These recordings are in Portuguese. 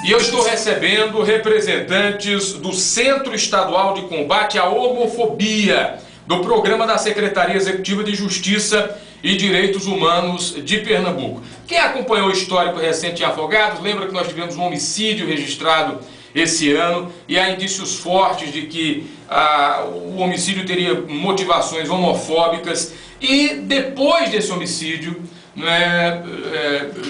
E eu estou recebendo representantes do Centro Estadual de Combate à Homofobia, do programa da Secretaria Executiva de Justiça e Direitos Humanos de Pernambuco. Quem acompanhou o histórico recente em Afogados, lembra que nós tivemos um homicídio registrado esse ano e há indícios fortes de que o homicídio teria motivações homofóbicas e depois desse homicídio,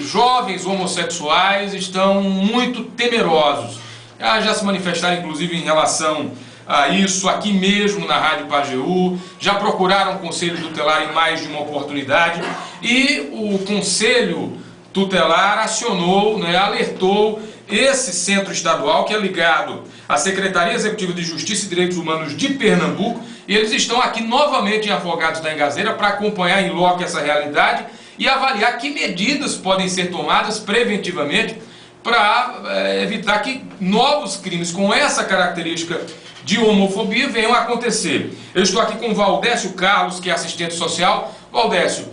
jovens homossexuais estão muito temerosos. Já se manifestaram inclusive em relação a isso aqui mesmo na Rádio Pajeú, já procuraram o Conselho Tutelar em mais de uma oportunidade e o Conselho Tutelar acionou, alertou esse centro estadual que é ligado à Secretaria Executiva de Justiça e Direitos Humanos de Pernambuco, e eles estão aqui novamente em Afogados da Engazeira para acompanhar em loco essa realidade e avaliar que medidas podem ser tomadas preventivamente para evitar que novos crimes com essa característica de homofobia venham a acontecer. Eu estou aqui com o Valdécio Carlos, que é assistente social. Valdécio,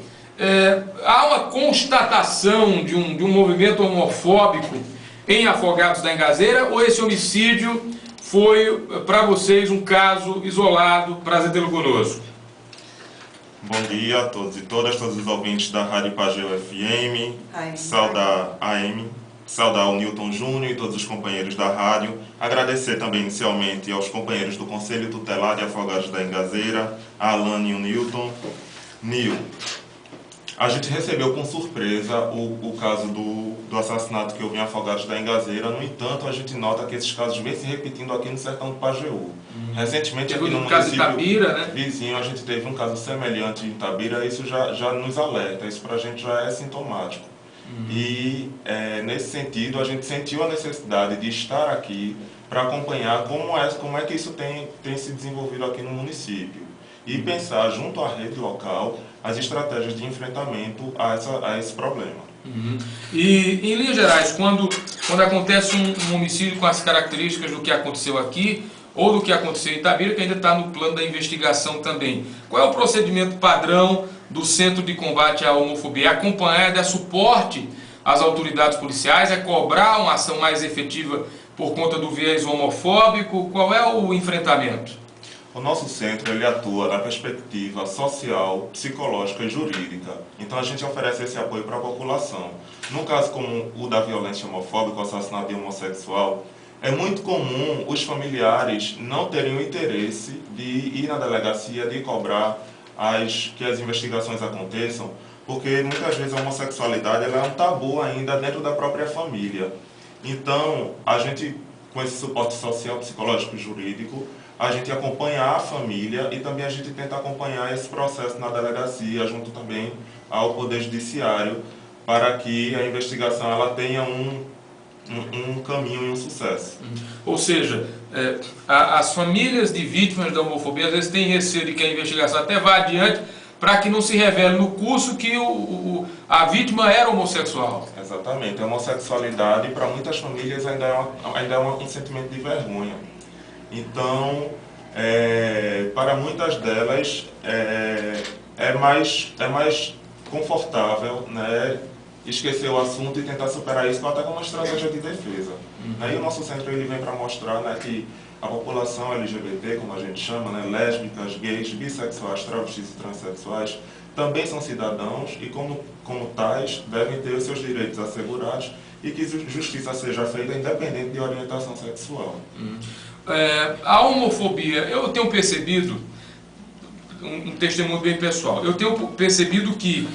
há uma constatação de um movimento homofóbico em Afogados da Engazeira, ou esse homicídio foi para vocês um caso isolado? Prazer tê-lo conosco. Bom dia a todos e todas, todos os ouvintes da Rádio Pajeú FM, saudar o Newton Júnior e todos os companheiros da rádio, agradecer também inicialmente aos companheiros do Conselho Tutelar de Afogados da Engazeira, a Alane e o Newton. Nil, a gente recebeu com surpresa o caso do assassinato que houve em Afogados da Engazeira. No entanto, a gente nota que esses casos vêm se repetindo aqui no sertão do Pajeú. Recentemente, aqui no município vizinho, a gente teve um caso semelhante em Itabira. Isso já nos alerta, isso para a gente já é sintomático. E nesse sentido, a gente sentiu a necessidade de estar aqui para acompanhar como é que isso tem se desenvolvido aqui no município e pensar junto à rede local as estratégias de enfrentamento a esse problema. E, em linhas gerais, quando acontece um homicídio com as características do que aconteceu aqui, ou do que aconteceu em Itabira, que ainda está no plano da investigação também, qual é o procedimento padrão do Centro de Combate à Homofobia? É acompanhar, é dar suporte às autoridades policiais, é cobrar uma ação mais efetiva por conta do viés homofóbico? Qual é o enfrentamento? O nosso centro ele atua na perspectiva social, psicológica e jurídica. Então a gente oferece esse apoio para a população. No caso como o da violência homofóbica, o assassinato de homossexual, é muito comum os familiares não terem o interesse de ir na delegacia, de cobrar que as investigações aconteçam, porque muitas vezes a homossexualidade ela é um tabu ainda dentro da própria família. Então, a gente, com esse suporte social, psicológico e jurídico, a gente acompanha a família e também a gente tenta acompanhar esse processo na delegacia, junto também ao Poder Judiciário, para que a investigação ela tenha um caminho e um sucesso. Ou seja, as famílias de vítimas da homofobia às vezes têm receio de que a investigação até vá adiante para que não se revele no curso que a vítima era homossexual. Exatamente. A homossexualidade para muitas famílias ainda é um sentimento de vergonha. Então, para muitas delas é mais confortável, esquecer o assunto e tentar superar isso até com uma estratégia de defesa. E o nosso centro ele vem para mostrar que a população LGBT, como a gente chama, lésbicas, gays, bissexuais, travestis e transexuais, também são cidadãos e como tais devem ter os seus direitos assegurados e que justiça seja feita independente de orientação sexual. A homofobia, eu tenho percebido, um testemunho bem pessoal, eu tenho percebido que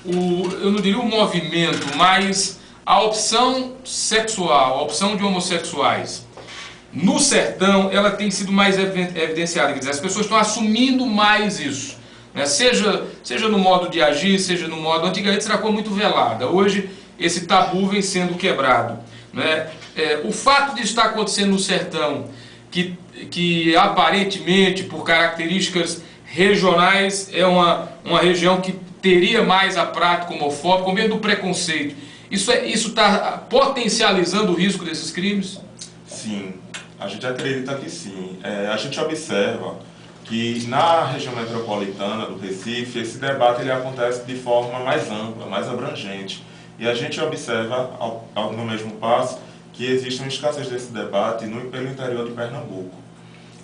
eu não diria o movimento, mas a opção sexual, a opção de homossexuais no sertão, ela tem sido mais evidenciada. Quer dizer, as pessoas estão assumindo mais isso, seja no modo de agir, seja no modo... Antigamente isso era coisa muito velada, hoje esse tabu vem sendo quebrado. O fato de estar acontecendo no sertão, que aparentemente, por características regionais, é uma região que teria mais a prática homofóbica, com medo do preconceito. Isso está potencializando o risco desses crimes? Sim, a gente acredita que sim. A gente observa que na região metropolitana do Recife, esse debate ele acontece de forma mais ampla, mais abrangente. E a gente observa, no mesmo passo, que existe uma escassez desse debate pelo interior de Pernambuco.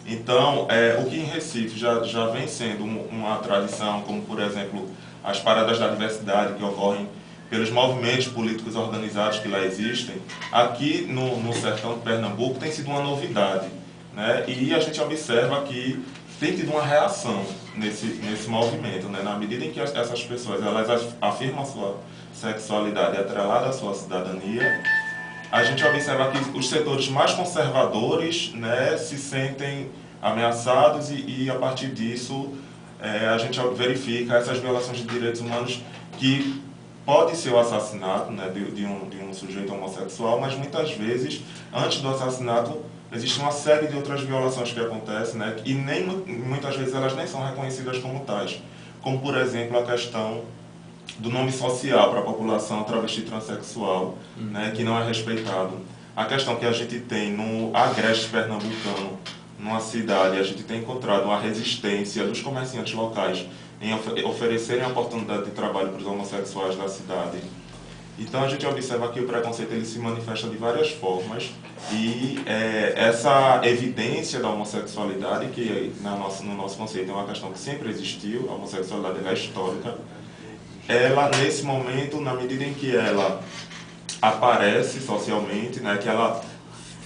Então, o que em Recife já vem sendo uma tradição, como, por exemplo, as paradas da diversidade que ocorrem pelos movimentos políticos organizados que lá existem, aqui no sertão de Pernambuco tem sido uma novidade, né? E a gente observa que tem tido uma reação nesse movimento, né? Na medida em que essas pessoas elas afirmam a sua sexualidade atrelada à sua cidadania, a gente observa que os setores mais conservadores, né, se sentem ameaçados e a partir disso a gente verifica essas violações de direitos humanos que pode ser o assassinato, né, de um sujeito homossexual, mas muitas vezes, antes do assassinato, existe uma série de outras violações que acontecem, né, e muitas vezes elas nem são reconhecidas como tais, como por exemplo a questão do nome social para a população travesti transexual, né, que não é respeitado. A questão que a gente tem no agreste pernambucano, numa cidade, a gente tem encontrado uma resistência dos comerciantes locais em oferecerem a oportunidade de trabalho para os homossexuais da cidade. Então a gente observa que o preconceito ele se manifesta de várias formas e essa evidência da homossexualidade, que no nosso conceito é uma questão que sempre existiu, a homossexualidade é histórica, ela nesse momento, na medida em que ela aparece socialmente, né, que ela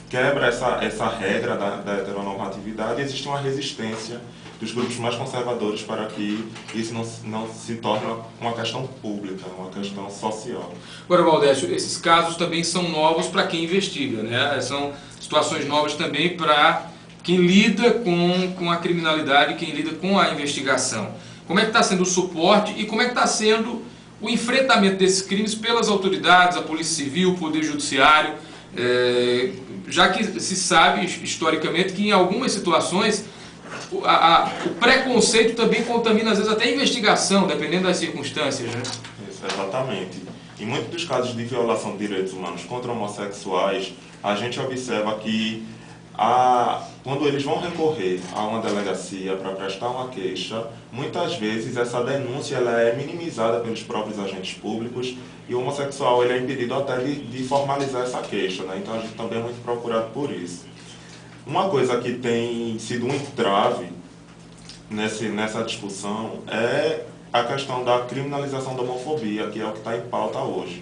quebra essa regra da heteronormatividade, existe uma resistência dos grupos mais conservadores para que isso não se torne uma questão pública, uma questão social. Agora, Valdécio, esses casos também são novos para quem investiga, né? São situações novas também para quem lida com a criminalidade, quem lida com a investigação. Como é que está sendo o suporte e como é que está sendo o enfrentamento desses crimes pelas autoridades, a Polícia Civil, o Poder Judiciário, já que se sabe historicamente que em algumas situações o preconceito também contamina às vezes até a investigação, dependendo das circunstâncias, né? Isso, exatamente. Em muitos dos casos de violação de direitos humanos contra homossexuais, a gente observa que quando eles vão recorrer a uma delegacia para prestar uma queixa, muitas vezes essa denúncia ela é minimizada pelos próprios agentes públicos e o homossexual ele é impedido até de formalizar essa queixa, né? Então a gente também é muito procurado por isso. Uma coisa que tem sido um entrave nessa discussão é a questão da criminalização da homofobia, que é o que está em pauta hoje.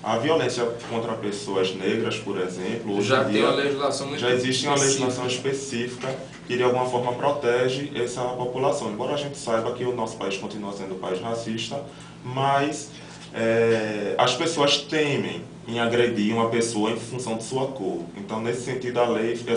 A violência contra pessoas negras, por exemplo, hoje já em tem dia, uma legislação muito já existe uma legislação específica que de alguma forma protege essa população. Embora a gente saiba que o nosso país continua sendo um país racista, mas as pessoas temem em agredir uma pessoa em função de sua cor. Então, nesse sentido, a lei